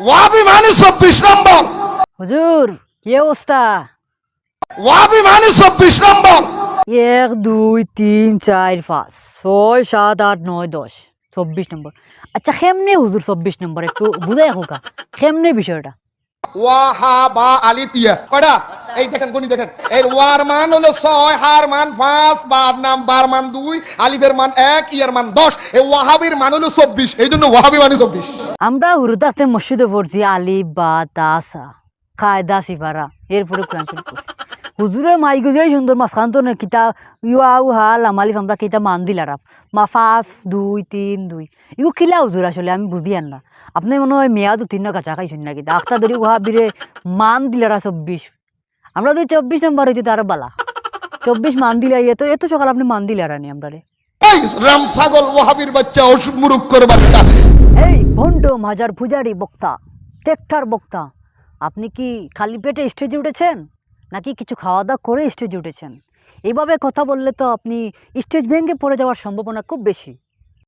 ওয়াহাবি মানে 24 নম্বর। হুজুর কি অবস্থা? ওয়াহাবি মানে 24 নম্বর। 1 2 3 4 5 6 7 8 9 10 24 নম্বর। আচ্ছা কেমনে হুজুর 24 নম্বর একটু বুঝাই হোকা কেমনে বিষয়টা? ওয়াহাবা আলিফ ইয়া কয়টা? এই দেখেন গণি দেখেন, এর ওয়ার মান হলো 6, হার মান 5, বার নাম বার মান 2, আলিফের মান 1, ইয়ার মান 10। এই ওয়াহাবির মান হলো 24, এই জন্য ওয়াহাবি মানে 24। আমরা হুরুতাতে মসজিদে পড়ছি আলিফ বা তাসা কায়দা সিফারা এরপরে কোরআন শরীফ পড়ছি। হুজুরে মাই গদিয়াই সুন্দর মাঝখান তো না কিতা ইউ হাল আমালিফ আমরা কিতা মান দিলারাম মা 5 2 3 2 ইউ কিলা হুজুর আসলে আমি বুঝি আর না। আপনি মনে হয় মেয়াদ উত্তীর্ণ কাছা খাইছেন না কিতা আখতা ধরি ওহাবিরে মান দিলারা 24। আমরা তো 24 নম্বর হইতে তার বালা 24 মান দিলাই এত সকাল আপনি মান দিলারা নি আমরা রে। এই রাম ছাগল ওয়াহাবির বাচ্চা, অসুখ মুরুক্কর বাচ্চা। এই ভণ্ড মাজার পূজারি বক্তা টেকটার বক্তা, আপনি কি খালি পেটে স্টেজে উঠেছেন নাকি কিছু খাওয়া দাওয়া করে স্টেজে উঠেছেন? এইভাবে কথা বললে তো আপনি স্টেজ ভেঙে পড়ে যাওয়ার সম্ভাবনা খুব বেশি।